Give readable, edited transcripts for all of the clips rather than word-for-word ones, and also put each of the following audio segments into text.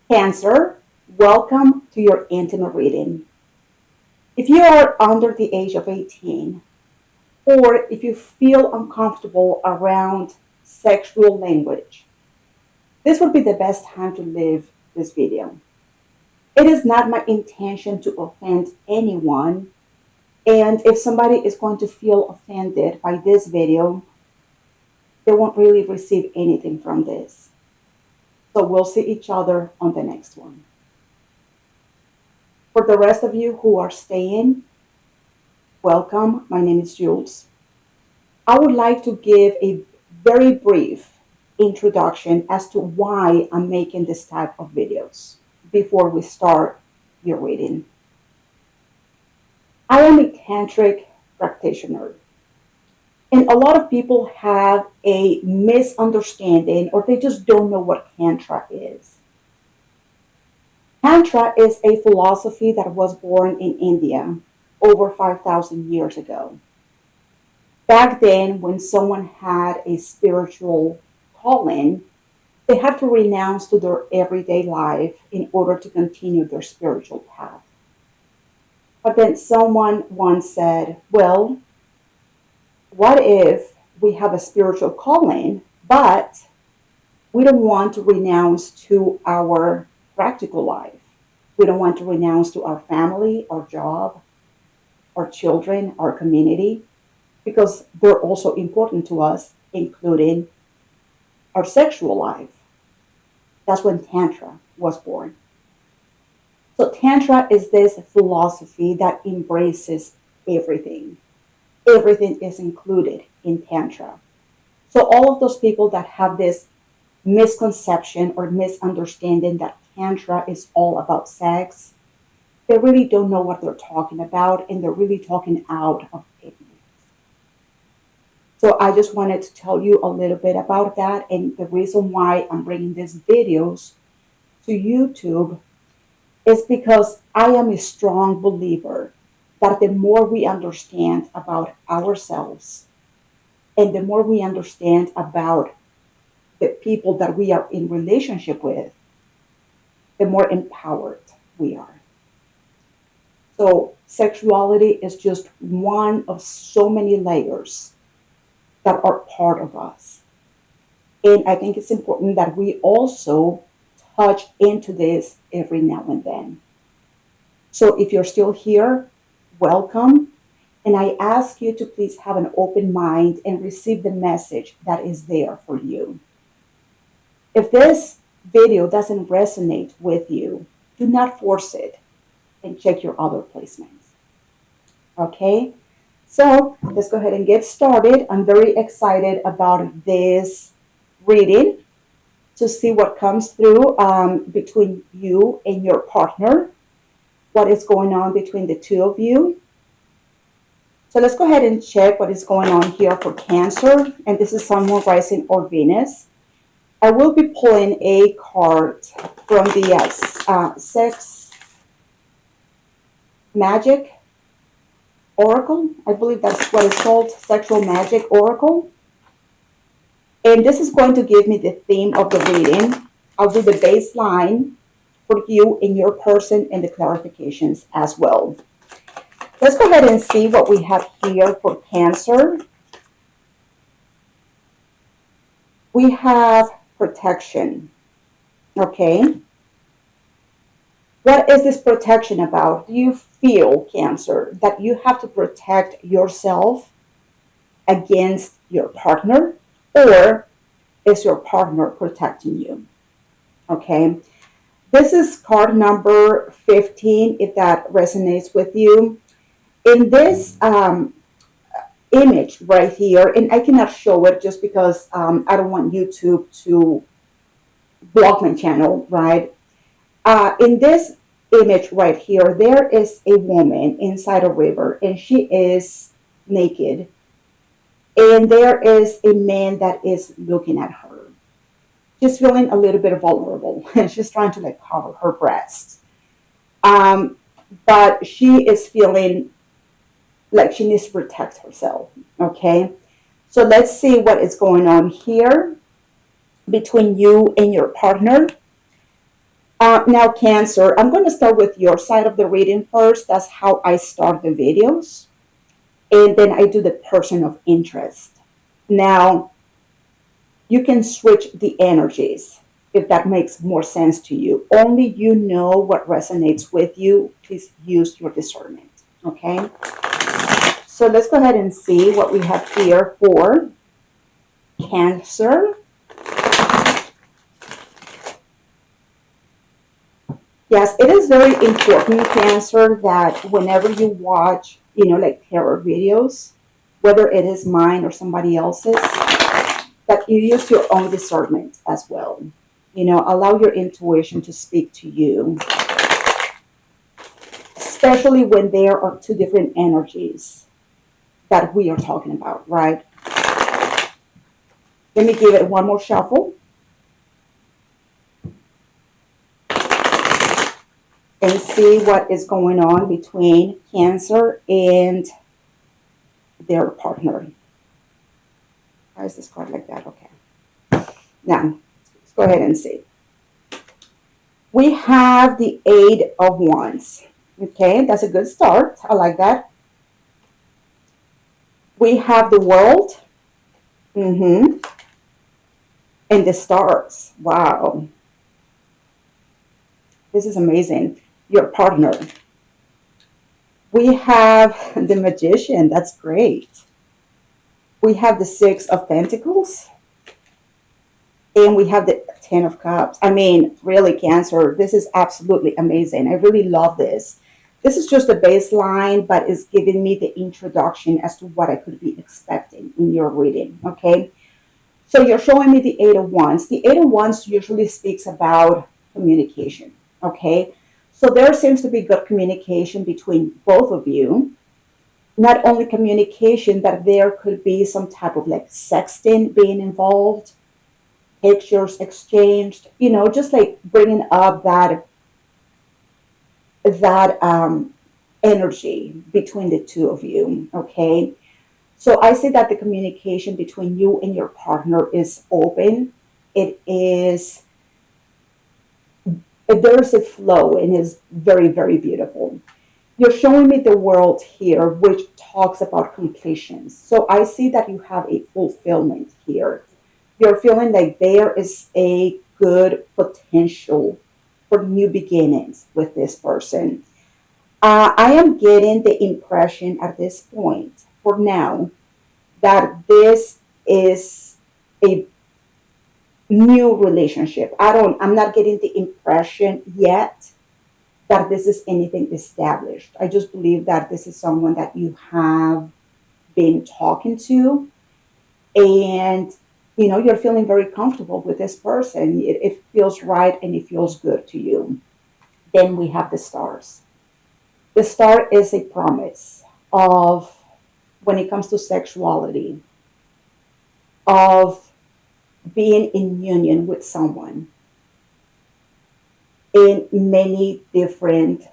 Cancer, welcome to your intimate reading. If you are under the age of 18, or if you feel uncomfortable around sexual language, this would be the best time to leave this video. It is not my intention to offend anyone, and if somebody is going to feel offended by this video, they won't really receive anything from this. So we'll see each other on the next one. For the rest of you who are staying, welcome. My name is Jules. I would like to give a very brief introduction as to why I'm making this type of videos before we start your reading. I am a tantric practitioner, and a lot of people have a misunderstanding or they just don't know what Tantra is. Tantra is a philosophy that was born in India over 5,000 years ago. Back then, when someone had a spiritual calling, they had to renounce to their everyday life in order to continue their spiritual path. But then someone once said, well, what if we have a spiritual calling, but we don't want to renounce to our practical life? We don't want to renounce to our family, our job, our children, our community, because they're also important to us, including our sexual life. That's when Tantra was born. So Tantra is this philosophy that embraces everything. Everything is included in Tantra. So all of those people that have this misconception or misunderstanding that Tantra is all about sex, they really don't know what they're talking about, and they're really talking out of ignorance. So I just wanted to tell you a little bit about that, and the reason why I'm bringing these videos to YouTube is because I am a strong believer that the more we understand about ourselves and the more we understand about the people that we are in relationship with, the more empowered we are. So sexuality is just one of so many layers that are part of us. And I think it's important that we also touch into this every now and then. So if you're still here, welcome. And I ask you to please have an open mind and receive the message that is there for you. If this video doesn't resonate with you, do not force it and check your other placements. Okay? So let's go ahead and get started. I'm very excited about this reading to see what comes through between you and your partner, what is going on between the two of you. So let's go ahead and check what is going on here for Cancer. And this is Sun, Moon, Rising, or Venus. I will be pulling a card from the Sex Magic Oracle. I believe that's what it's called, Sexual Magic Oracle. And this is going to give me the theme of the reading. I'll do the baseline for you and your person and the clarifications as well. Let's go ahead and see what we have here for Cancer. We have protection. Okay. What is this protection about? Do you feel, Cancer, that you have to protect yourself against your partner? Or is your partner protecting you? Okay. This is card number 15, if that resonates with you. In this image right here, and I cannot show it just because I don't want YouTube to block my channel, right? In this image right here, there is a woman inside a river, and she is naked. And there is a man that is looking at her. She's feeling a little bit vulnerable. She's trying to like cover her breasts. But she is feeling like she needs to protect herself. Okay. So let's see what is going on here between you and your partner. Now, Cancer, I'm going to start with your side of the reading first. That's how I start the videos. And then I do the person of interest. Now, you can switch the energies if that makes more sense to you. Only you know what resonates with you. Please use your discernment. Okay? So let's go ahead and see what we have here for Cancer. Yes, it is very important, Cancer, that whenever you watch, like terror videos, whether it is mine or somebody else's, that you use your own discernment as well. Allow your intuition to speak to you, especially when there are two different energies that we are talking about, right? Let me give it one more shuffle. And see what is going on between Cancer and their partner. Why is this card like that? Okay. Now, let's go ahead and see. We have the Eight of Wands. Okay, that's a good start. I like that. We have the World. And the Stars. Wow. This is amazing. Your partner. We have the Magician. That's great. We have the Six of Pentacles. And we have the Ten of Cups. I mean, really, Cancer, this is absolutely amazing. I really love this. This is just a baseline, but it's giving me the introduction as to what I could be expecting in your reading, okay? So you're showing me the Eight of Wands. The Eight of Wands usually speaks about communication, okay? So there seems to be good communication between both of you. Not only communication, but there could be some type of like sexting being involved, pictures exchanged, just like bringing up that energy between the two of you, okay? So I say that the communication between you and your partner is open. There's a flow and is very, very beautiful. You're showing me the World here, which talks about completions. So I see that you have a fulfillment here. You're feeling like there is a good potential for new beginnings with this person. I am getting the impression at this point, for now, that this is a new relationship. I'm not getting the impression yet that this is anything established. I just believe that this is someone that you have been talking to, and you're feeling very comfortable with this person. It feels right and it feels good to you. Then we have the Stars. The Star is a promise of, when it comes to sexuality, of being in union with someone in many different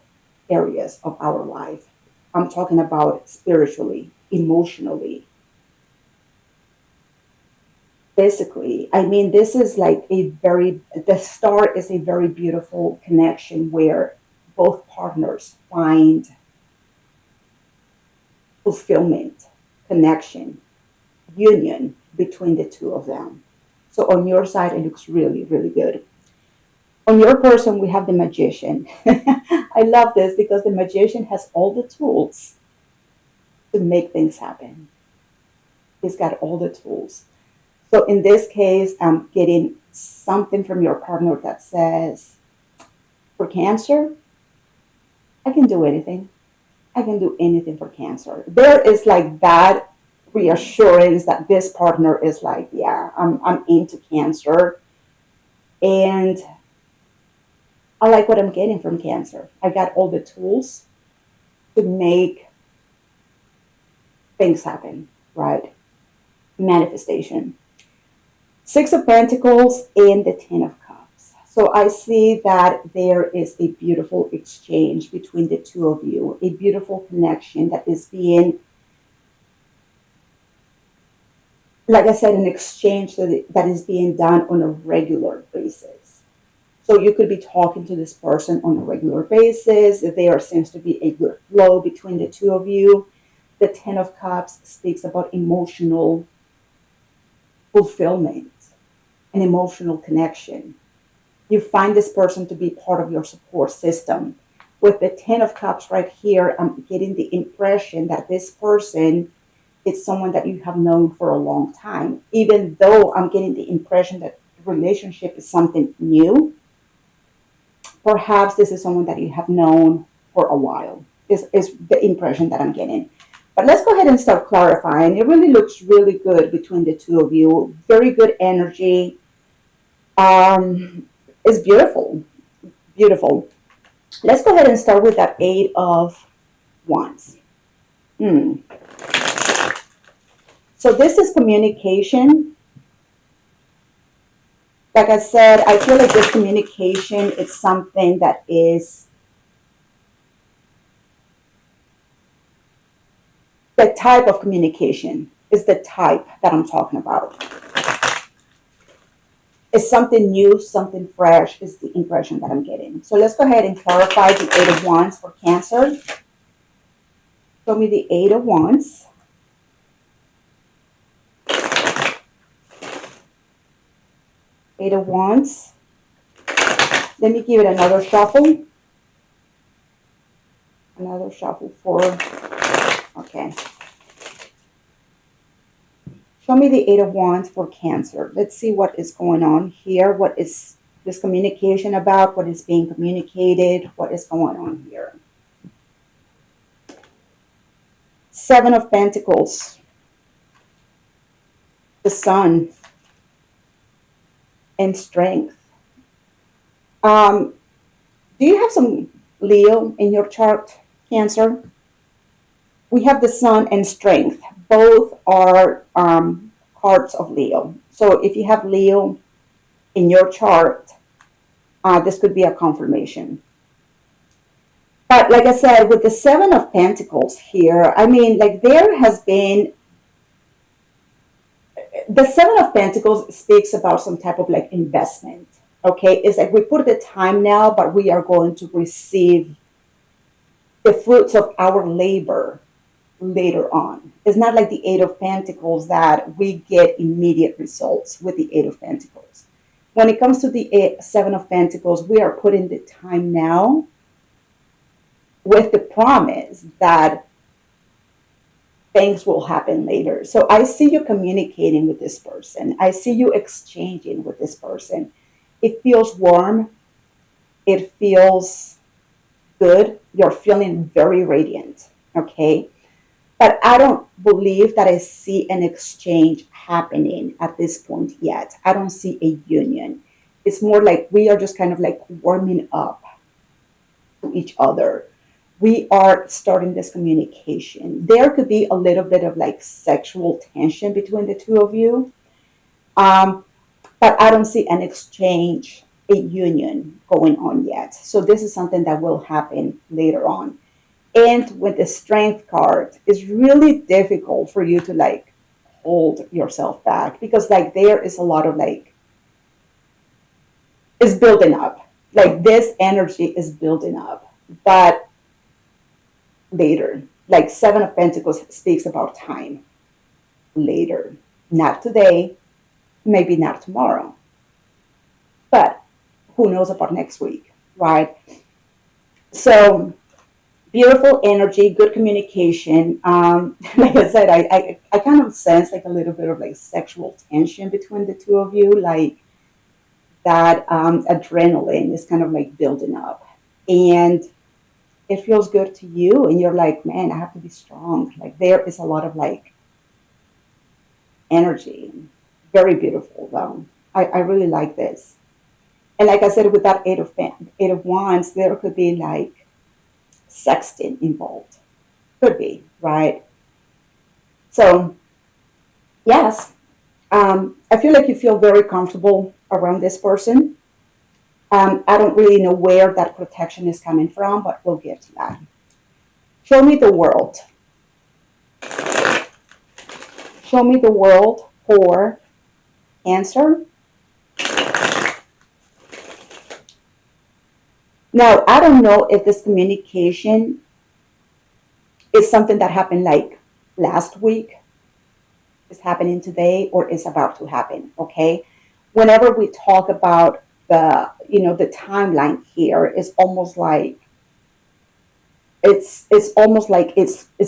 areas of our life. I'm talking about spiritually, emotionally, physically. I mean, this is like the Star is a very beautiful connection where both partners find fulfillment, connection, union between the two of them. So on your side, it looks really, really good. On your person, we have the Magician. I love this because the Magician has all the tools to make things happen. He's got all the tools. So in this case, I'm getting something from your partner that says, for Cancer, I can do anything. I can do anything for Cancer. There is like that reassurance that this partner is like, yeah, I'm into Cancer. And I like what I'm getting from Cancer. I got all the tools to make things happen, right? Manifestation. Six of Pentacles and the Ten of Cups. So I see that there is a beautiful exchange between the two of you, a beautiful connection that is being, like I said, an exchange that is being done on a regular basis. So you could be talking to this person on a regular basis. There seems to be a good flow between the two of you. The Ten of Cups speaks about emotional fulfillment and emotional connection. You find this person to be part of your support system. With the Ten of Cups right here, I'm getting the impression that this person is someone that you have known for a long time, even though I'm getting the impression that the relationship is something new. Perhaps this is someone that you have known for a while, is the impression that I'm getting. But let's go ahead and start clarifying. It really looks really good between the two of you. Very good energy. It's beautiful. Beautiful. Let's go ahead and start with that Eight of Wands. So this is communication. Like I said, I feel like this communication is something that is the type of communication is the type that I'm talking about. It's something new, something fresh is the impression that I'm getting. So let's go ahead and clarify the Eight of Wands for Cancer. Show me the Eight of Wands. Eight of Wands. Let me give it another shuffle. Another shuffle for, okay. Show me the Eight of Wands for Cancer. Let's see what is going on here. What is this communication about? What is being communicated? What is going on here? Seven of Pentacles. The Sun. And Strength. Do you have some Leo in your chart, Cancer? We have the Sun and Strength. Both are cards of Leo. So if you have Leo in your chart, this could be a confirmation. But like I said, with the Seven of Pentacles here, I mean, like there has been, the Seven of Pentacles speaks about some type of like investment. Okay, it's like we put the time now, but we are going to receive the fruits of our labor later on. It's not like the Eight of Pentacles that we get immediate results with the Eight of Pentacles. When it comes to the Seven of Pentacles, we are putting the time now with the promise that things will happen later. So I see you communicating with this person. I see you exchanging with this person. It feels warm. It feels good. You're feeling very radiant. Okay. But I don't believe that I see an exchange happening at this point yet. I don't see a union. It's more like we are just kind of like warming up to each other. We are starting this communication. There could be a little bit of like sexual tension between the two of you. But I don't see an exchange, a union going on yet. So this is something that will happen later on. And with the Strength card, it's really difficult for you to like hold yourself back because like there is a lot of like, it's building up. Like this energy is building up. But later, like Seven of Pentacles speaks about time. Later, not today, maybe not tomorrow. But who knows about next week, right? So beautiful energy, good communication. Like I said, I kind of sense like a little bit of like sexual tension between the two of you, like that adrenaline is kind of like building up. And it feels good to you. And you're like, man, I have to be strong. Like there is a lot of like energy. Very beautiful though. I really like this. And like I said, with that Eight of Wands, there could be like sexting involved. Could be, right? So, yes, I feel like you feel very comfortable around this person. I don't really know where that protection is coming from, but we'll get to that. Show me the world. Show me the world for Cancer. Now, I don't know if this communication is something that happened like last week, is happening today, or is about to happen. Okay. Whenever we talk about the timeline here, it's almost like it's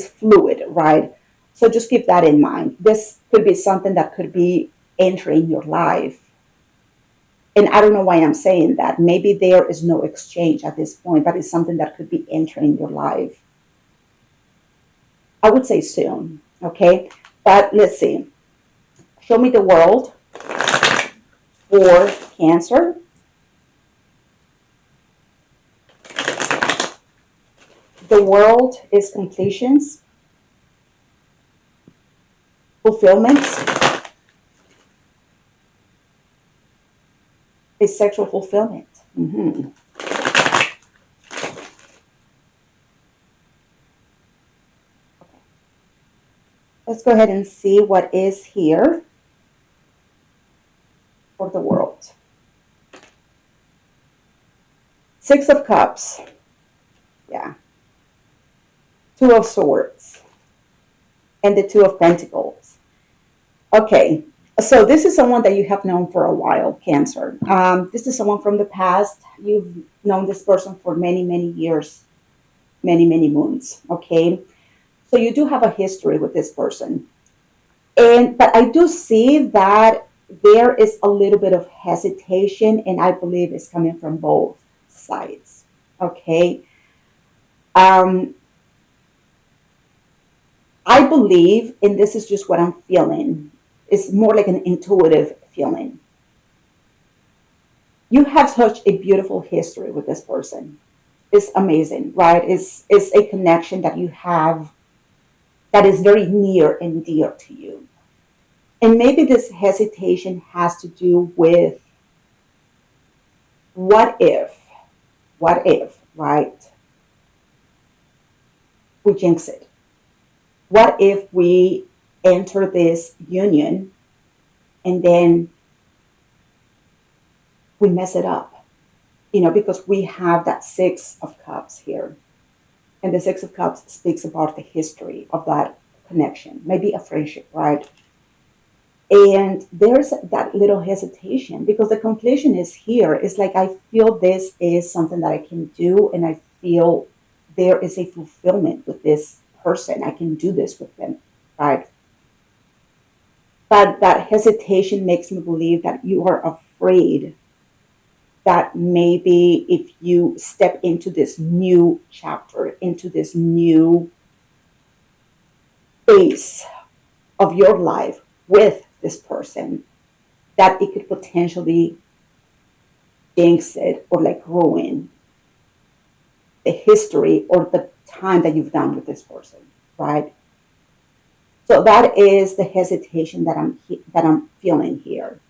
fluid, right? So just keep that in mind. This could be something that could be entering your life. And I don't know why I'm saying that. Maybe there is no exchange at this point, but it's something that could be entering your life. I would say soon, okay? But let's see. Show me the world for Cancer. The world is completions, fulfillments, is sexual fulfillment. Mm-hmm. Okay. Let's go ahead and see what is here for the world. Six of Cups. Yeah. Two of Swords. And the Two of Pentacles. Okay. So this is someone that you have known for a while, Cancer. This is someone from the past. You've known this person for many, many years, many, many moons. Okay. So you do have a history with this person. But I do see that there is a little bit of hesitation, and I believe it's coming from both sides. Okay. Um, I believe, and this is just what I'm feeling, it's more like an intuitive feeling. You have such a beautiful history with this person. It's amazing, right? It's a connection that you have that is very near and dear to you. And maybe this hesitation has to do with what if, right? We jinx it. What if we enter this union and then we mess it up? Because we have that Six of Cups here. And the Six of Cups speaks about the history of that connection, maybe a friendship, right? And there's that little hesitation because the completion is here. It's like I feel this is something that I can do, and I feel there is a fulfillment with this person. I can do this with them, right? But that hesitation makes me believe that you are afraid that maybe if you step into this new chapter, into this new phase of your life with this person, that it could potentially jinx it or like ruin the history or the time that you've done with this person, right? So that is the hesitation that I'm feeling here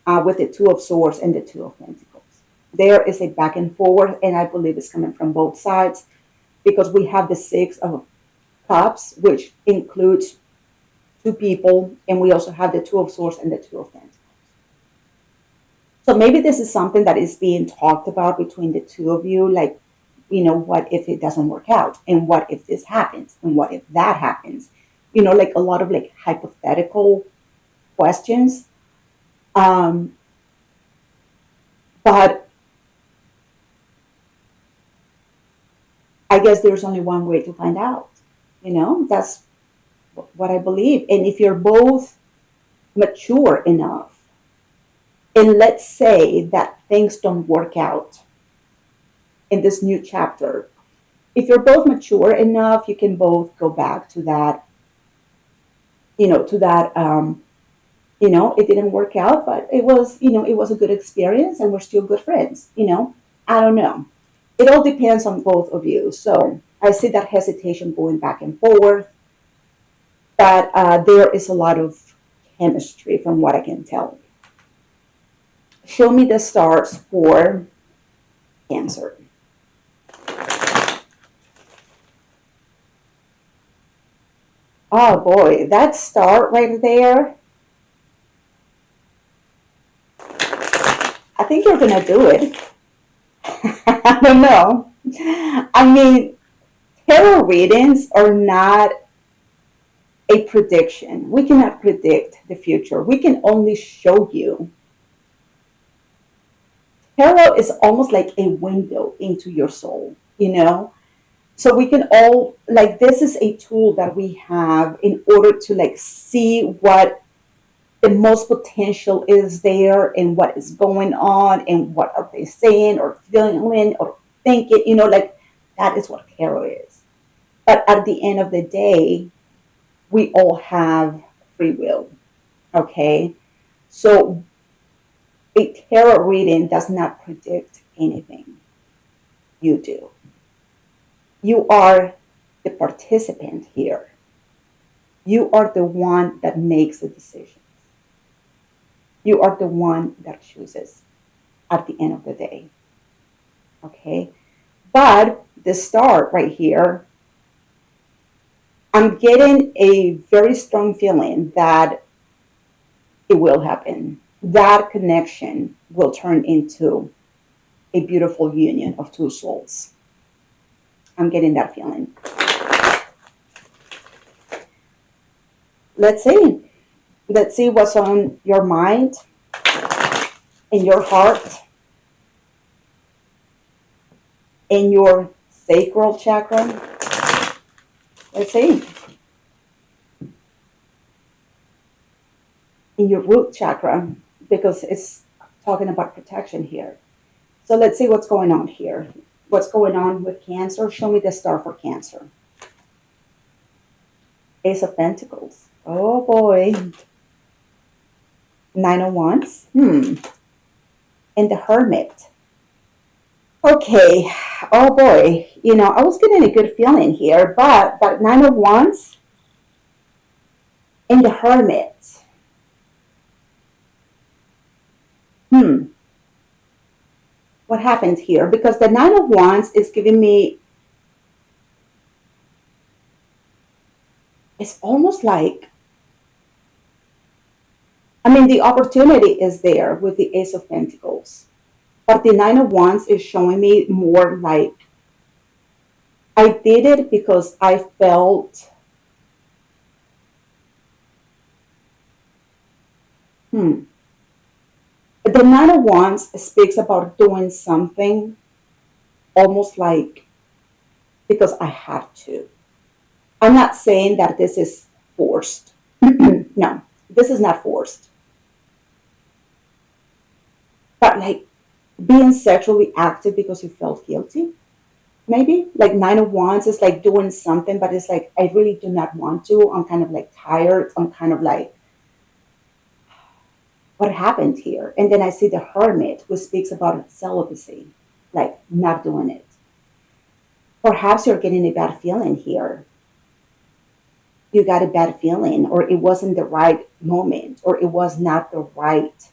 with the Two of Swords and the Two of Pentacles. There is a back and forward, and I believe it's coming from both sides because we have the Six of Cups, which includes two people, and we also have the Two of Swords and the Two of Pentacles. So maybe this is something that is being talked about between the two of you, like, what if it doesn't work out? And what if this happens? And what if that happens? Like a lot of like hypothetical questions. But I guess there's only one way to find out. That's what I believe. And if you're both mature enough, and let's say that things don't work out in this new chapter, if you're both mature enough, you can both go back to that, it didn't work out, but it was a good experience and we're still good friends. I don't know. It all depends on both of you. So I see that hesitation going back and forth, but there is a lot of chemistry from what I can tell. Show me the stars for Cancer. Oh boy, that star right there. I think you're gonna do it. I don't know. I mean, tarot readings are not a prediction. We cannot predict the future. We can only show you. Tarot is almost like a window into your soul, you know? So we can all, like, this is a tool that we have in order to, like, see what the most potential is there and what is going on and what are they saying or feeling or thinking, like, that is what tarot is. But at the end of the day, we all have free will. Okay. So a tarot reading does not predict anything. You do. You are the participant here. You are the one that makes the decisions. You are the one that chooses at the end of the day. Okay. But the start right here, I'm getting a very strong feeling that it will happen. That connection will turn into a beautiful union of two souls. I'm getting that feeling. Let's see. Let's see what's on your mind, in your heart, in your sacral chakra. Let's see. In your root chakra, because it's talking about protection here. So let's see what's going on here. What's going on with Cancer? Show me the star for Cancer. Ace of Pentacles. Oh boy. Nine of Wands. And the Hermit. Okay. Oh boy. I was getting a good feeling here, but Nine of Wands and the Hermit. What happened here? Because the Nine of Wands is giving me, it's almost like, the opportunity is there with the Ace of Pentacles. But the Nine of Wands is showing me more like, I did it because I felt, the Nine of Wands speaks about doing something almost like because I had to. I'm not saying that this is forced. No, this is not forced. But like being sexually active because you felt guilty, maybe. Like Nine of Wands is like doing something, but it's like, I really do not want to. I'm kind of like tired. I'm kind of like, what happened here? And then I see the Hermit, who speaks about celibacy, like not doing it. Perhaps you're getting a bad feeling here. You got a bad feeling, or it wasn't the right moment, or it was not the right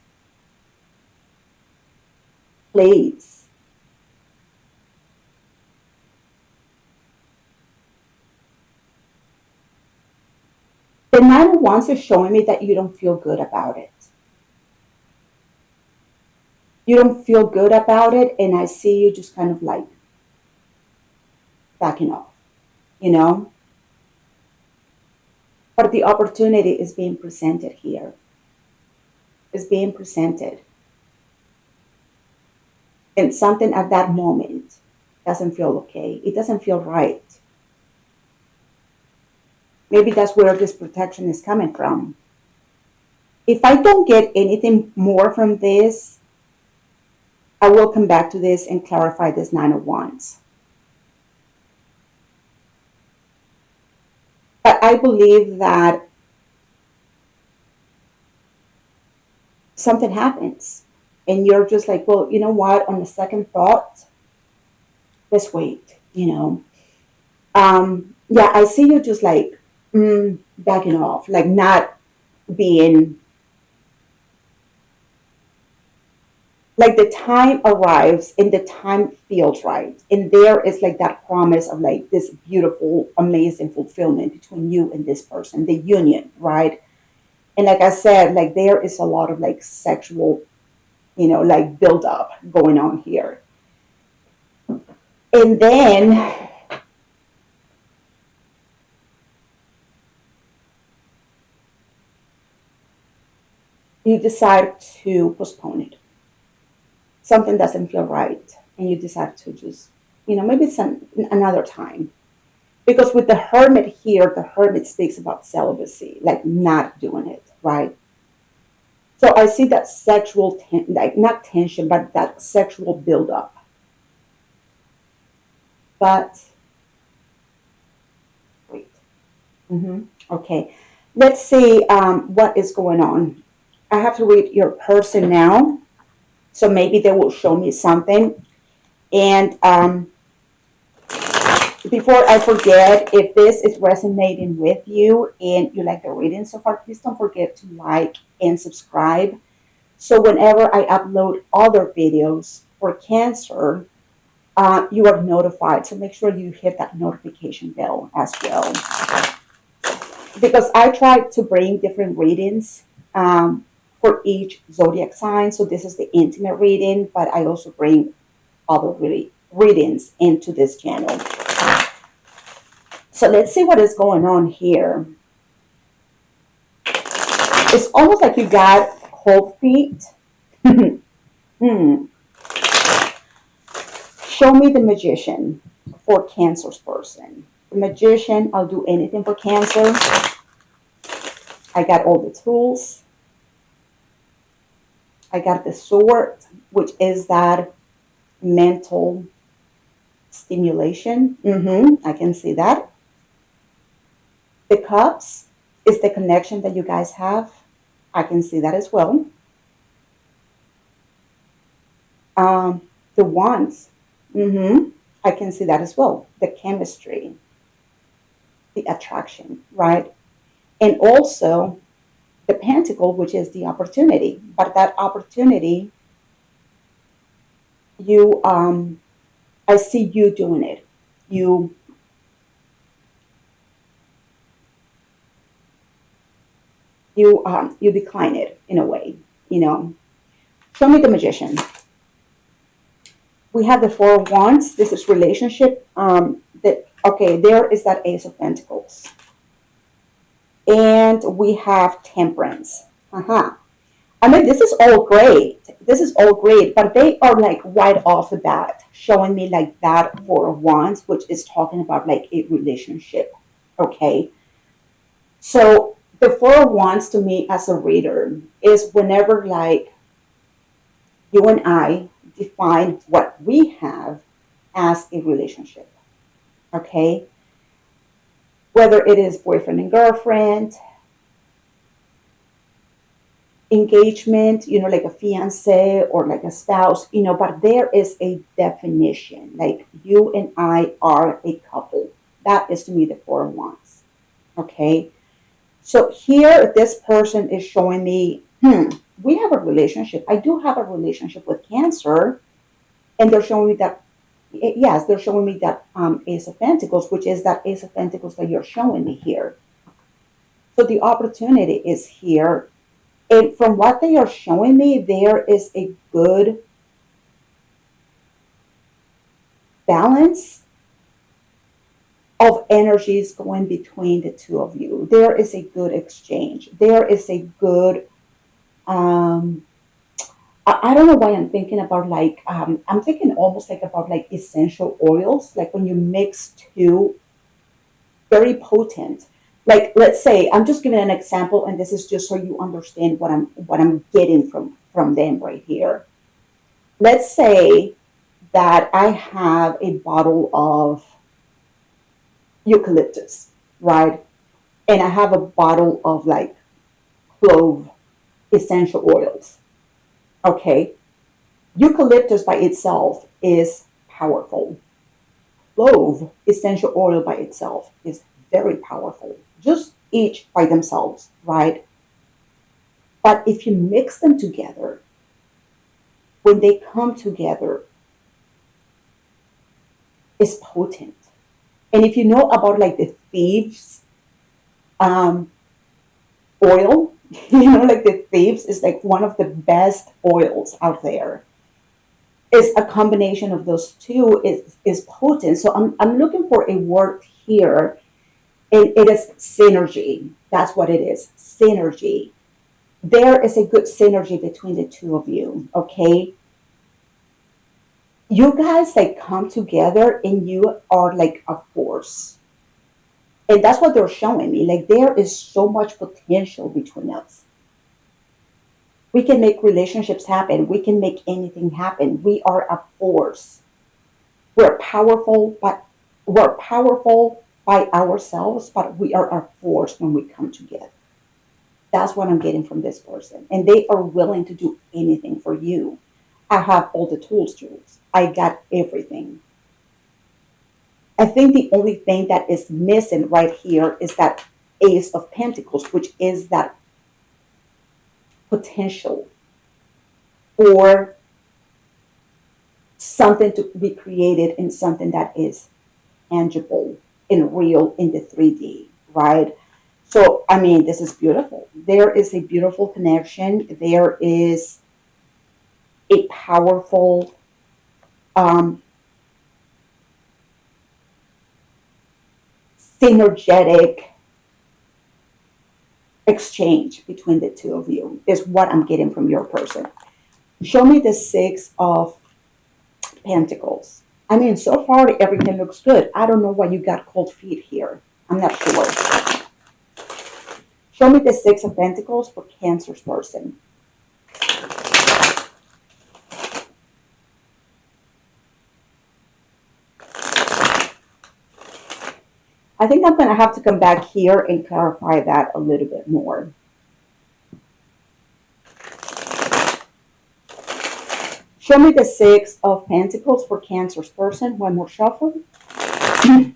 place. The Nine of Wands is showing me that you don't feel good about it. You don't feel good about it, and I see you just kind of like backing off, you know? But the opportunity is being presented here. Is being presented. And something at that moment doesn't feel okay. It doesn't feel right. Maybe that's where this protection is coming from. If I don't get anything more from this, I will come back to this and clarify this Nine of Wands. But I believe that something happens and you're just like, well, you know what? On the second thought, let's wait, Yeah, I see you just like backing off, like not being, like the time arrives and the time feels right. And there is like that promise of like this beautiful, amazing fulfillment between you and this person, the union, right? And like I said, like there is a lot of like sexual, like build up going on here. And then you decide to postpone it. Something doesn't feel right, and you decide to just, maybe some another time. Because with the hermit here, the hermit speaks about celibacy, like not doing it, right? So I see that sexual, like not tension, but that sexual buildup. But wait, okay, let's see what is going on. I have to read your person now, so maybe they will show me something. And before I forget, if this is resonating with you and you like the reading so far, please don't forget to like and subscribe. So whenever I upload other videos for Cancer, you are notified. So make sure you hit that notification bell as well. Because I try to bring different readings for each zodiac sign. So this is the intimate reading, but I also bring other readings into this channel. So let's see what is going on here. It's almost like you got cold feet. Show me the Magician for Cancer's person. The Magician, I'll do anything for Cancer. I got all the tools. I got the Sword, which is that mental stimulation. I can see that. The Cups is the connection that you guys have. I can see that as well. The Wands. I can see that as well. The chemistry, the attraction, right? And also the Pentacle, which is the opportunity. But that opportunity, I see you doing it. You decline it in a way, Show me the Magician. We have the Four of Wands. This is relationship. Okay, there is that Ace of Pentacles. And we have Temperance. I mean, this is all great. This is all great, but they are like right off the bat showing me like that Four of Wands, which is talking about like a relationship. Okay. So the Four of Wands to me as a reader is whenever like you and I define what we have as a relationship. Okay. Whether it is boyfriend and girlfriend, engagement, like a fiance or like a spouse, but there is a definition, like you and I are a couple. That is to me the Four of Wands. Okay. So here, this person is showing me, we have a relationship. I do have a relationship with Cancer, and they're showing me that, yes, they're showing me that Ace of Pentacles, which is that Ace of Pentacles that you're showing me here. So the opportunity is here. And from what they are showing me, there is a good balance of energies going between the two of you. There is a good exchange. There is a good, I don't know why I'm thinking about like, I'm thinking almost like about like essential oils, like when you mix two, very potent. Like, let's say, I'm just giving an example, and this is just so you understand what I'm getting from them right here. Let's say that I have a bottle of eucalyptus, right? And I have a bottle of like clove essential oils. Okay. Eucalyptus by itself is powerful. Clove essential oil by itself is very powerful. Just each by themselves, right? But if you mix them together, when they come together, it's potent. And if you know about like the thieves oil, like the thieves is like one of the best oils out there. is a combination of those two is potent. So I'm looking for a word here. It is synergy. That's what it is. Synergy. There is a good synergy between the two of you. Okay. You guys like come together and you are like a force. And that's what they're showing me. Like there is so much potential between us. We can make relationships happen. We can make anything happen. We are a force. We're powerful, but we're powerful by ourselves, but we are a force when we come together. That's what I'm getting from this person. And they are willing to do anything for you. I have all the tools, Jules. I got everything. I think the only thing that is missing right here is that Ace of Pentacles, which is that potential for something to be created in something that is tangible and real in the 3D, right? So, I mean, this is beautiful. There is a beautiful connection. There is a powerful synergetic exchange between the two of you is what I'm getting from your person. Show me the Six of Pentacles. I mean, so far everything looks good. I don't know why you got cold feet here. I'm not sure. Show me the Six of Pentacles for Cancer's person. I think I'm going to have to come back here and clarify that a little bit more. Show me the Six of Pentacles for Cancer's person. One more shuffle. Okay.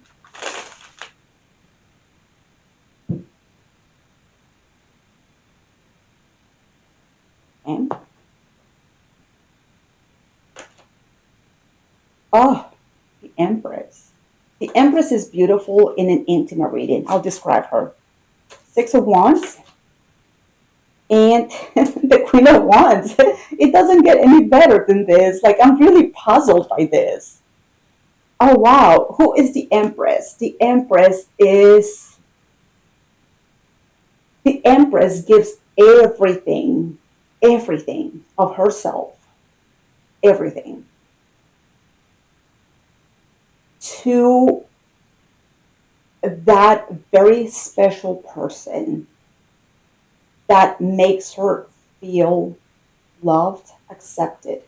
Oh, the Empress. The Empress is beautiful in an intimate reading. I'll describe her. Six of Wands and the Queen of Wands. It doesn't get any better than this. Like, I'm really puzzled by this. Oh, wow. Who is the Empress? The Empress gives everything, everything of herself, everything to that very special person that makes her feel loved, accepted,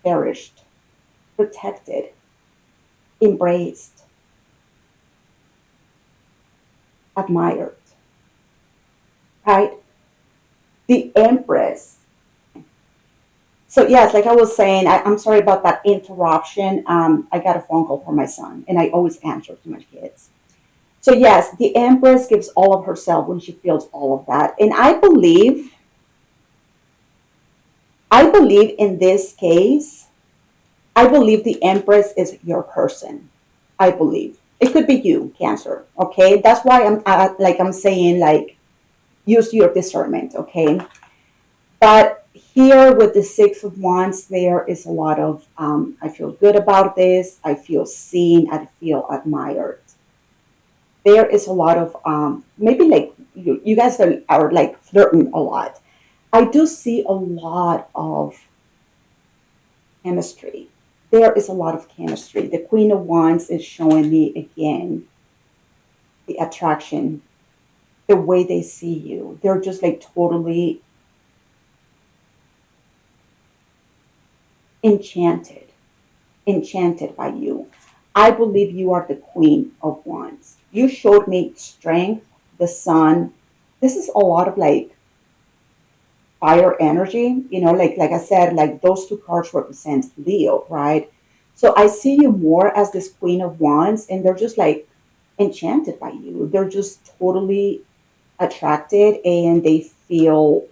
cherished, protected, embraced, admired, right? The Empress. So yes, like I was saying, I'm sorry about that interruption. I got a phone call from my son, and I always answer to my kids. So yes, the Empress gives all of herself when she feels all of that, and I believe in this case, I believe the Empress is your person. I believe it could be you, Cancer. Okay, that's why I'm saying like use your discernment. Okay, but here with the Six of Wands, there is a lot of I feel good about this. I feel seen. I feel admired. There is a lot of maybe like you guys are like flirting a lot. I do see a lot of chemistry. There is a lot of chemistry. The Queen of Wands is showing me again the attraction, the way they see you. They're just like totally enchanted, enchanted by you. I believe you are the Queen of Wands. You showed me strength, the sun. This is a lot of like fire energy, like I said, like those two cards represent Leo, right? So I see you more as this Queen of Wands, and they're just like enchanted by you. They're just totally attracted, and they feel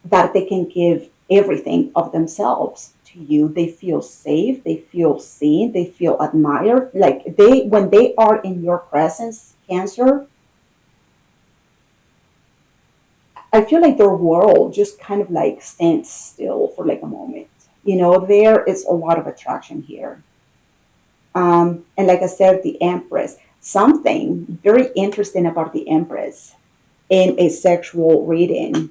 that they can give everything of themselves to you. They feel safe, they feel seen, they feel admired. Like when they are in your presence, Cancer, I feel like their world just kind of like stands still for like a moment. You know, there is a lot of attraction here. And like I said, the Empress, something very interesting about the Empress in a sexual reading.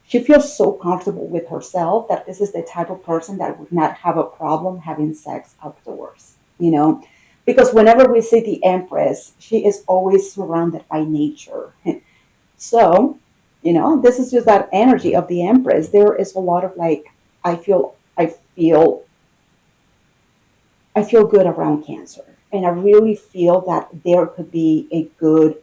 She feels so comfortable with herself that this is the type of person that would not have a problem having sex outdoors, you know? Because whenever we see the Empress, she is always surrounded by nature. So, you know, this is just that energy of the Empress. There is a lot of like, I feel, I feel, I feel good around Cancer. And I really feel that there could be a good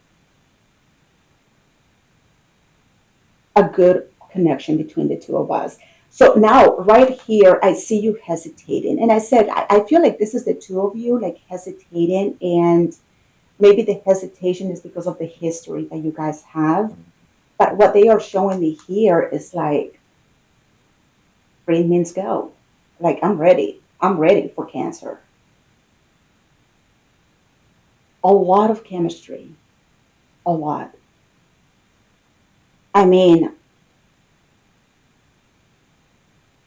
connection between the two of us. So now, right here, I see you hesitating. And I said, I feel like this is the two of you, like hesitating. And maybe the hesitation is because of the history that you guys have. But what they are showing me here is like, green means go. Like, I'm ready. I'm ready for Cancer. A lot of chemistry. A lot. I mean,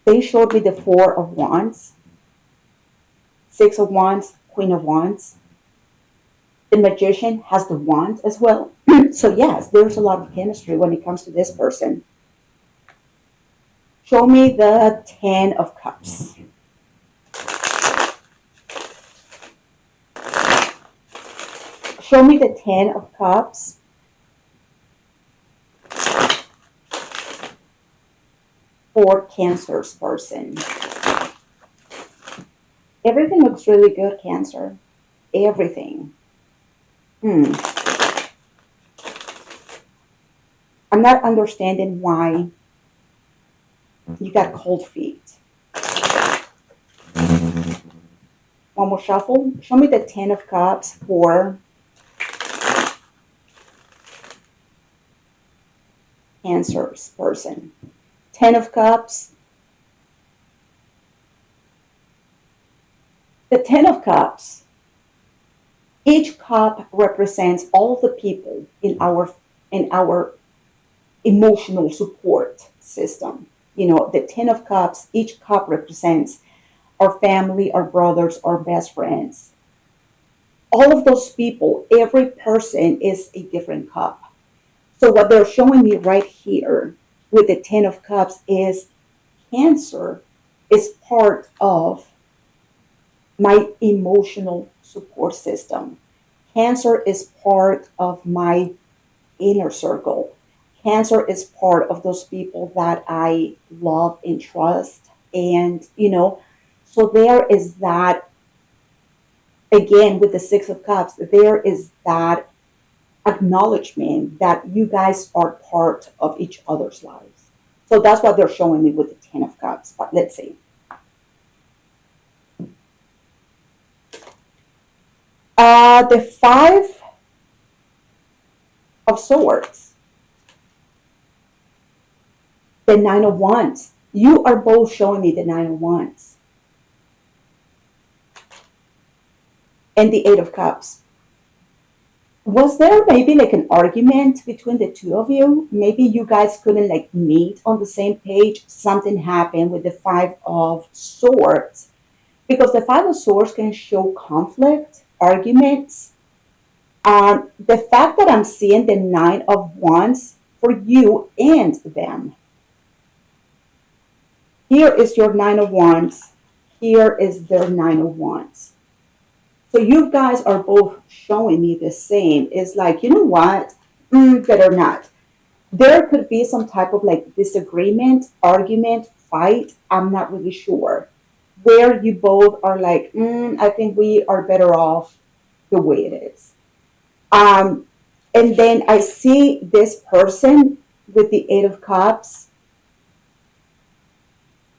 they showed me the Four of Wands, Six of Wands, Queen of Wands. The Magician has the Wand as well. So yes, there's a lot of chemistry when it comes to this person. Show me the Ten of Cups. Show me the Ten of Cups for Cancer's person. Everything looks really good, Cancer. Everything. I'm not understanding why you got cold feet. One more shuffle. Show me the Ten of Cups for Cancer's person. Ten of Cups. The Ten of Cups. Each cup represents all of the people in our emotional support system. You know, the Ten of Cups, each cup represents our family, our brothers, our best friends. All of those people, every person is a different cup. So what they're showing me right here with the Ten of Cups is Cancer is part of my emotional support system. Cancer is part of my inner circle. Cancer is part of those people that I love and trust. And, you know, so there is that, again, with the Six of Cups, there is that acknowledgement that you guys are part of each other's lives. So that's what they're showing me with the Ten of Cups. But let's see. The Five of Swords, the Nine of Wands. You are both showing me the Nine of Wands. And the Eight of Cups. Was there maybe like an argument between the two of you? Maybe you guys couldn't like meet on the same page. Something happened with the Five of Swords. Because the Five of Swords can show conflict, arguments. The fact that I'm seeing the Nine of Wands for you and them. Here is your Nine of Wands. Here is their Nine of Wands. So you guys are both showing me the same. It's like, you know what? Better not. There could be some type of like disagreement, argument, fight. I'm not really sure. Where you both are like, I think we are better off the way it is. Um, and then I see this person with the Eight of Cups.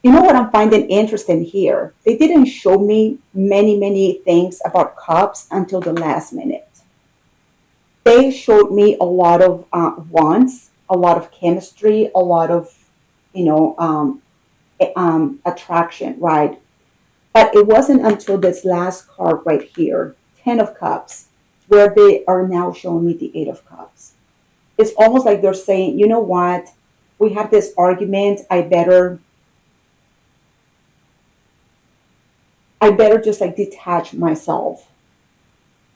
You know what I'm finding interesting here? They didn't show me many things about cups until the last minute. They showed me a lot of wands, a lot of chemistry, a lot of, you know, attraction, right? But it wasn't until this last card right here, Ten of Cups, where they are now showing me the Eight of Cups. It's almost like they're saying, you know what? We have this argument. I better I better just like detach myself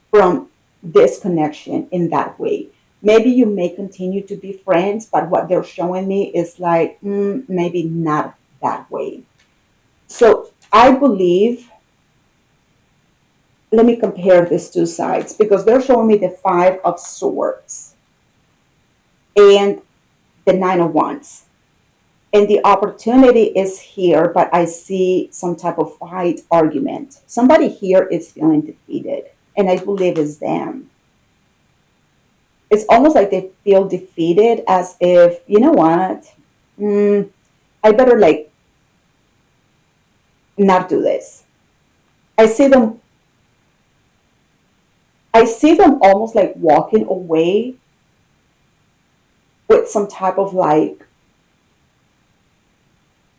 from this connection in that way. Maybe you may continue to be friends, but what they're showing me is like, maybe not that way. So I believe, let me compare these two sides because they're showing me the Five of Swords and the Nine of Wands. And the opportunity is here, but I see some type of fight, argument. Somebody here is feeling defeated, and I believe it's them. It's almost like they feel defeated, as if, you know what, I better like not do this. I see them. I see them almost like walking away with some type of like,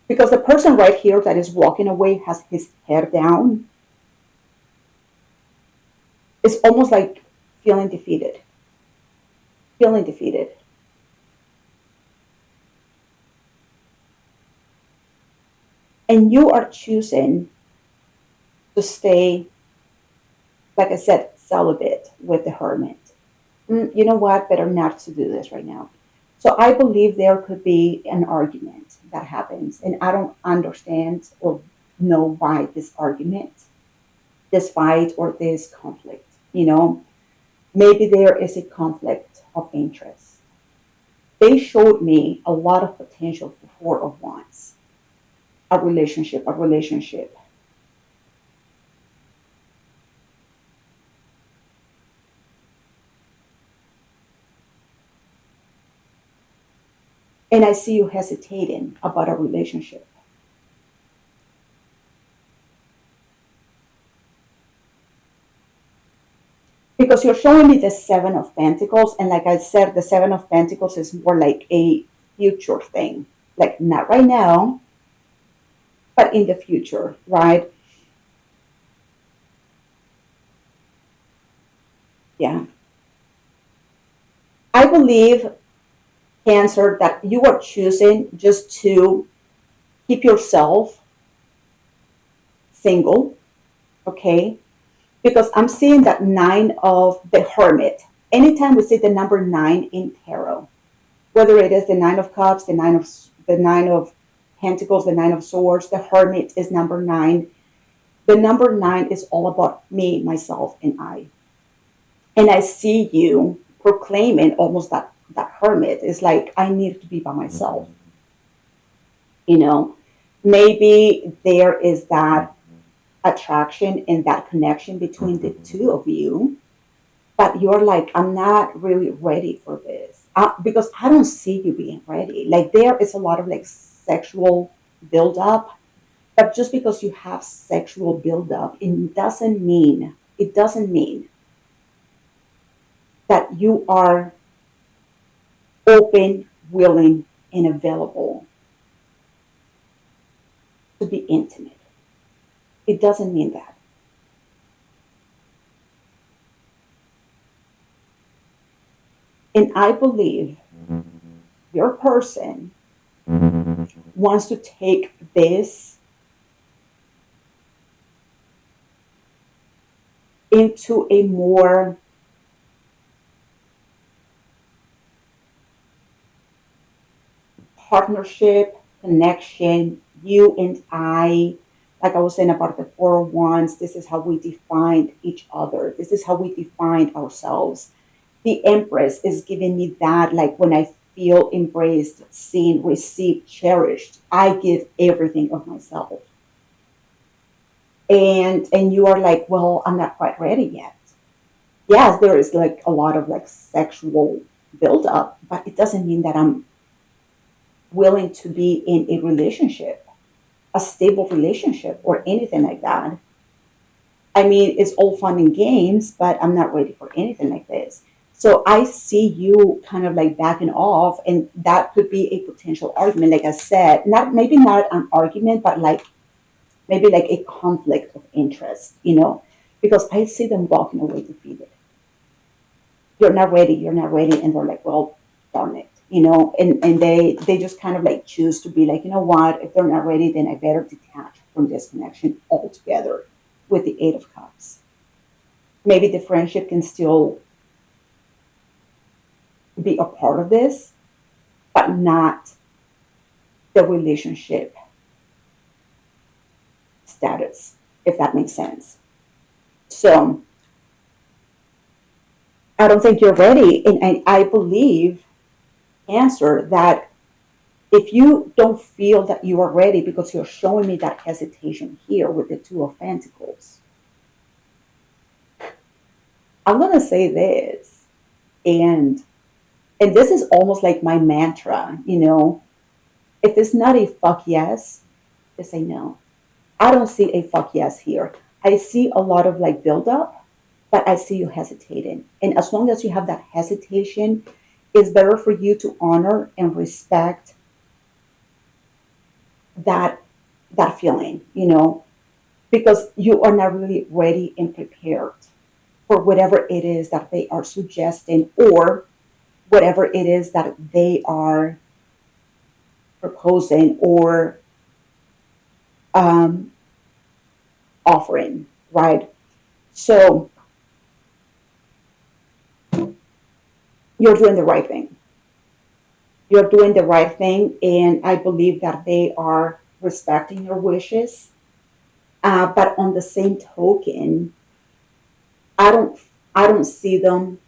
because the person right here that is walking away has his head down. It's almost like feeling defeated. Feeling defeated. And you are choosing to stay, like I said, celibate with the hermit. You know what? Better not to do this right now. So I believe there could be an argument that happens, and I don't understand or know why this argument, this fight, or this conflict. Maybe there is a conflict of interest. They showed me a lot of potential for Four of Wands, a relationship, a relationship. And I see you hesitating about a relationship. Because you're showing me the Seven of Pentacles, and like I said, the Seven of Pentacles is more like a future thing. Like not right now, but in the future, right? Yeah. I believe, Cancer, that you are choosing just to keep yourself single, okay? Because I'm seeing that Nine of the Hermit. Anytime we see the number nine in tarot, whether it is the Nine of Cups, the Nine of Pentacles, the Nine of Swords, the Hermit is number nine. The number nine is all about me, myself, and I. And I see you proclaiming almost that hermit is like, I need to be by myself. You know, maybe there is that attraction and that connection between the two of you, but you're like, I'm not really ready for this, because I don't see you being ready. Like there is a lot of like sexual buildup, but just because you have sexual buildup, it doesn't mean that you are open, willing, and available to be intimate. It doesn't mean that. And I believe your person wants to take this into a more partnership, connection, you and I. Like I was saying about the Four of Wands, this is how we defined each other. This is how we defined ourselves. The Empress is giving me that, like when I feel embraced, seen, received, cherished, I give everything of myself. And you are like, well, I'm not quite ready yet. Yes, there is like a lot of like sexual buildup, but it doesn't mean that I'm willing to be in a relationship, a stable relationship, or anything like that. I mean, it's all fun and games, but I'm not ready for anything like this. So I see you kind of like backing off, and that could be a potential argument. Like I said, not maybe not an argument, but like maybe like a conflict of interest, because I see them walking away defeated. You're not ready, and they're like, well, darn it, and they just kind of like choose to be like, you know what, if they're not ready, then I better detach from this connection altogether. with the Eight of Cups. Maybe the friendship can still be a part of this, but not the relationship status, if that makes sense. So I don't think you're ready. And I believe, Cancer, that if you don't feel that you are ready because you're showing me that hesitation here with the Two of Pentacles, I'm going to say this, and this is almost like my mantra, if it's not a fuck yes, just say no. I don't see a fuck yes here. I see a lot of like buildup, but I see you hesitating. And as long as you have that hesitation, it's better for you to honor and respect that feeling, because you are not really ready and prepared for whatever it is that they are suggesting, or whatever it is that they are proposing or um, offering, right? So you're doing the right thing. You're doing the right thing, and I believe that they are respecting your wishes. But on the same token, I don't, I don't see them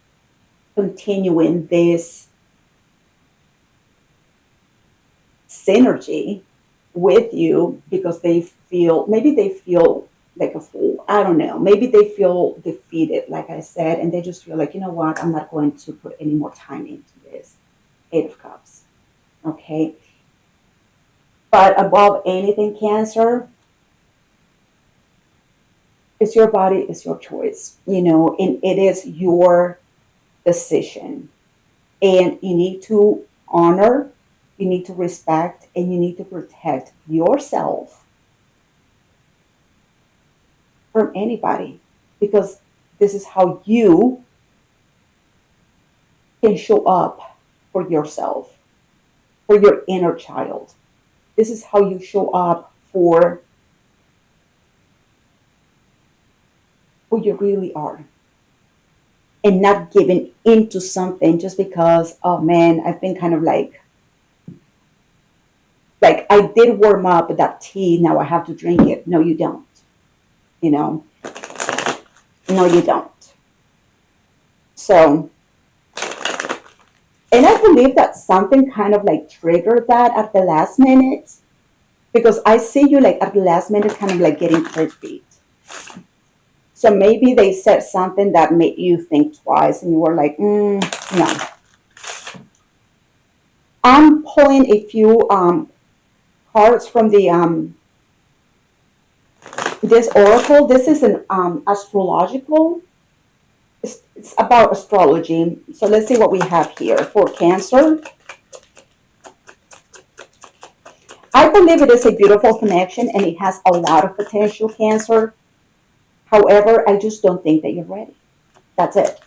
continuing this synergy with you because maybe they feel like a fool. I don't know. Maybe they feel defeated, like I said, and they just feel like, you know what, I'm not going to put any more time into this. Eight of Cups. Okay. But above anything, Cancer, it's your body, it's your choice, and it is your decision. And you need to honor, you need to respect, and you need to protect yourself from anybody, because this is how you can show up for yourself, for your inner child. This is how you show up for who you really are, and not giving into something just because, oh man, I've been kind of like I did warm up that tea, now I have to drink it. No, you don't. You know, no, you don't. So, and I believe that something kind of like triggered that at the last minute, because I see you like at the last minute kind of like getting cold feet. So maybe they said something that made you think twice and you were like, no. I'm pulling a few cards from the this oracle. This is an astrological. It's about astrology. So let's see what we have here for Cancer. I believe it is a beautiful connection and it has a lot of potential, Cancer. However, I just don't think that you're ready. That's it.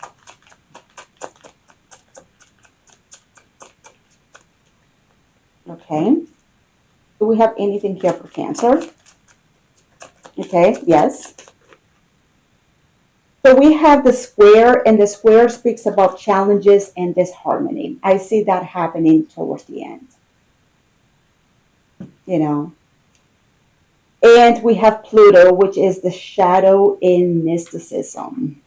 Okay. Do we have anything here for Cancer? Okay, yes. So we have the square, and the square speaks about challenges and disharmony. I see that happening towards the end. And we have Pluto, which is the shadow in mysticism.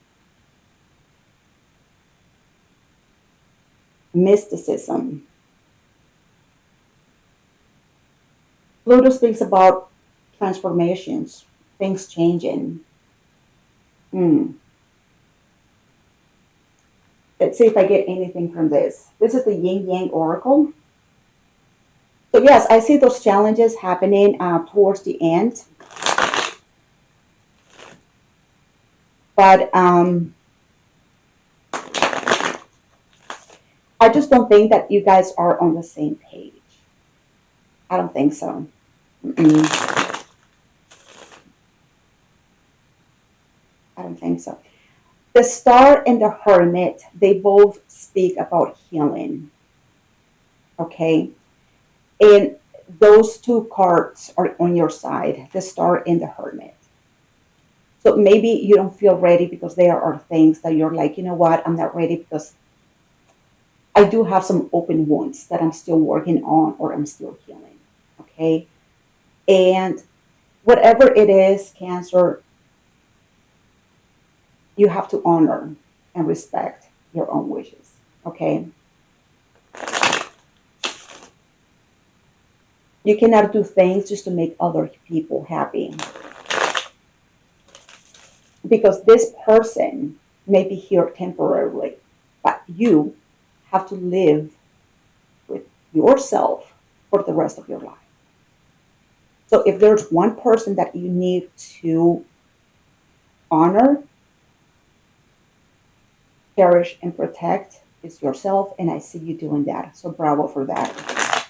Mysticism. Pluto speaks about transformations, things changing. Let's see if I get anything from this. This is the Yin Yang Oracle. So yes, I see those challenges happening towards the end. But I just don't think that you guys are on the same page. I don't think so. I don't think so. The Star and the Hermit, they both speak about healing. Okay? And those two cards are on your side, the Star and the Hermit. So maybe you don't feel ready because there are things that you're like, you know what, I'm not ready because I do have some open wounds that I'm still working on or I'm still healing. Okay. And whatever it is, Cancer, you have to honor and respect your own wishes. Okay. You cannot do things just to make other people happy, because this person may be here temporarily, but you have to live with yourself for the rest of your life. So if there's one person that you need to honor, cherish, and protect, it's yourself, and I see you doing that. So bravo for that.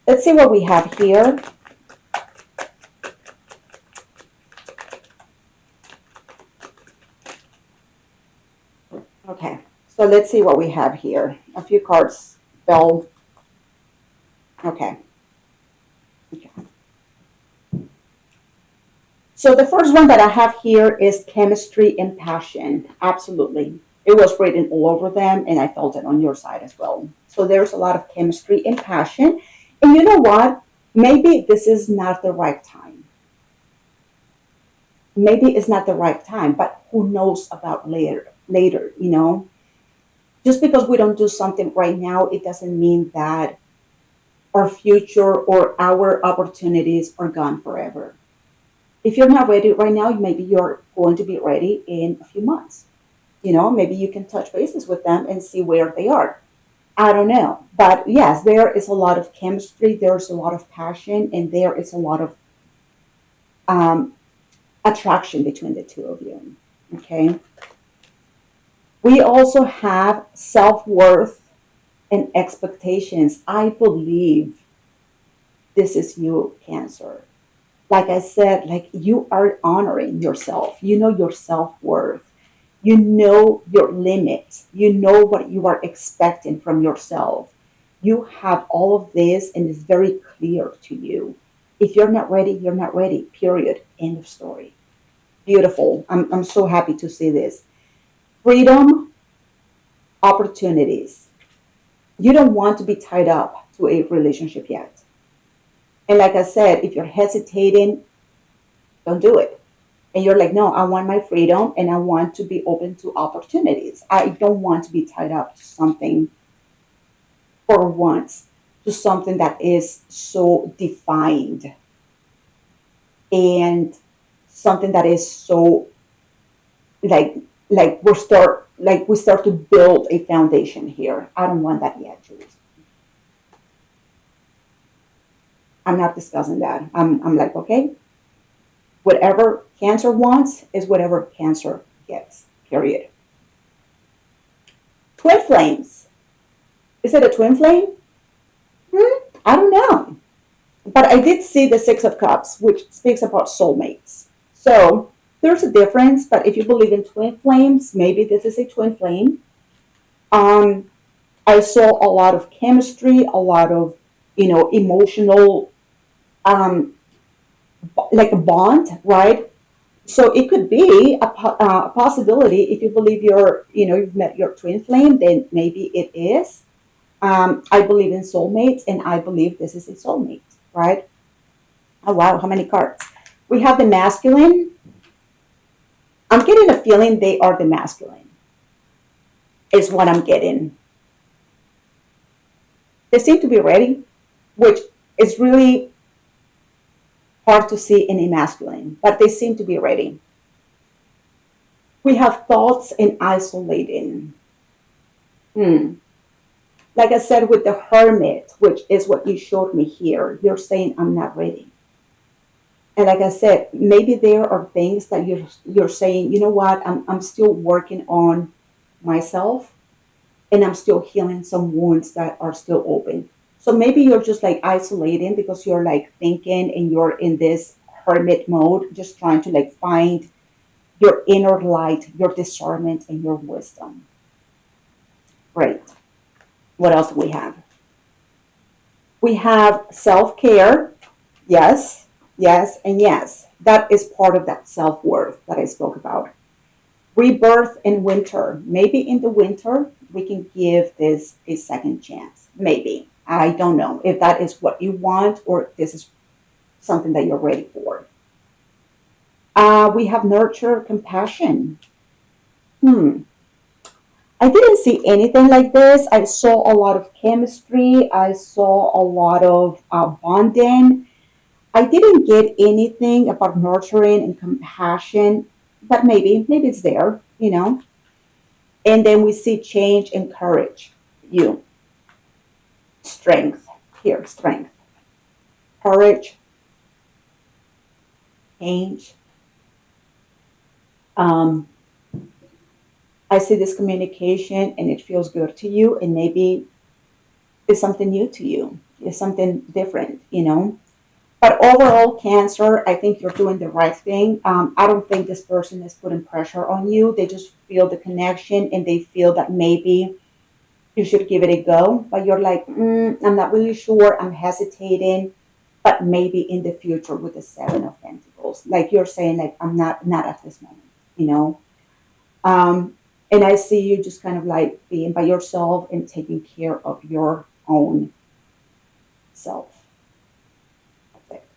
Let's see what we have here. Okay, so let's see what we have here. A few cards fell. Okay. Okay. So the first one that I have here is chemistry and passion. Absolutely. It was written all over them, and I felt it on your side as well. So there's a lot of chemistry and passion. And you know what? Maybe this is not the right time. Maybe it's not the right time, but who knows about later, you know? Just because we don't do something right now, it doesn't mean that our future or our opportunities are gone forever. If you're not ready right now, maybe you're going to be ready in a few months. You know, maybe you can touch bases with them and see where they are. I don't know. But yes, there is a lot of chemistry, there's a lot of passion, and there is a lot of um, attraction between the two of you. Okay. We also have self worth and expectations. I believe this is you, Cancer. Like I said, like you are honoring yourself. You know your self worth. You know your limits. You know what you are expecting from yourself. You have all of this and it's very clear to you. If you're not ready, you're not ready. Period. End of story. Beautiful. I'm so happy to see this. Freedom, opportunities. You don't want to be tied up to a relationship yet. And like I said, if you're hesitating, don't do it. And you're like, no, I want my freedom and I want to be open to opportunities. I don't want to be tied up to something for once, to something that is so defined and something that is so like we start to build a foundation here. I don't want that yet, Jules. I'm not discussing that. I'm like, okay, whatever Cancer wants is whatever Cancer gets. Period. Twin flames. Is it a twin flame? I don't know. But I did see the Six of Cups, which speaks about soulmates. So there's a difference, but if you believe in twin flames, maybe this is a twin flame. Um, I saw a lot of chemistry, a lot of, emotional, um, like a bond, right? So it could be a possibility if you believe you've met your twin flame, then maybe it is. I believe in soulmates, and I believe this is a soulmate, right? Oh wow, how many cards? We have the masculine. I'm getting a feeling they are the masculine. Is what I'm getting. They seem to be ready, which is really hard to see in a masculine, but they seem to be ready. We have thoughts and isolating. Hmm. Like I said, with the hermit, which is what you showed me here, you're saying I'm not ready. And like I said, maybe there are things that you're saying, you know what, I'm still working on myself and I'm still healing some wounds that are still open. So maybe you're just like isolating because you're like thinking and you're in this hermit mode, just trying to like find your inner light, your discernment, and your wisdom. Great. What else do we have? We have self care. Yes. Yes, and yes, that is part of that self-worth that I spoke about. Rebirth in winter. Maybe in the winter, we can give this a second chance. Maybe. I don't know if that is what you want or if this is something that you're ready for. We have nurture, compassion. Hmm. I didn't see anything like this. I saw a lot of chemistry. I saw a lot of bonding. I didn't get anything about nurturing and compassion, but maybe it's there, you know. And then we see change and courage. You, strength here, strength, courage, change. Um, I see this communication and it feels good to you, and maybe it's something new to you. It's something different, you know. But overall, Cancer, I think you're doing the right thing. I don't think this person is putting pressure on you. They just feel the connection and they feel that maybe you should give it a go. But you're like, I'm not really sure. I'm hesitating. But maybe in the future with the Seven of Pentacles, like you're saying, like I'm not at this moment, you know. Um, and I see you just kind of like being by yourself and taking care of your own self. That's it.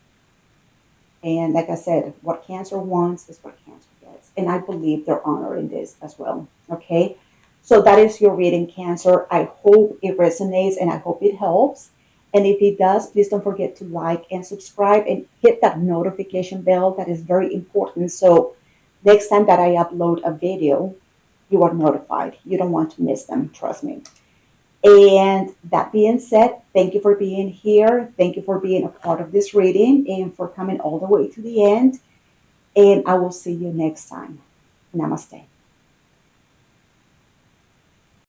And like I said, what Cancer wants is what Cancer gets. And I believe they're honoring this as well. Okay. So that is your reading, Cancer. I hope it resonates and I hope it helps. And if it does, please don't forget to like and subscribe and hit that notification bell. That is very important. So next time that I upload a video, you are notified. You don't want to miss them. Trust me. And that being said, thank you for being here. Thank you for being a part of this reading and for coming all the way to the end. And I will see you next time. Namaste.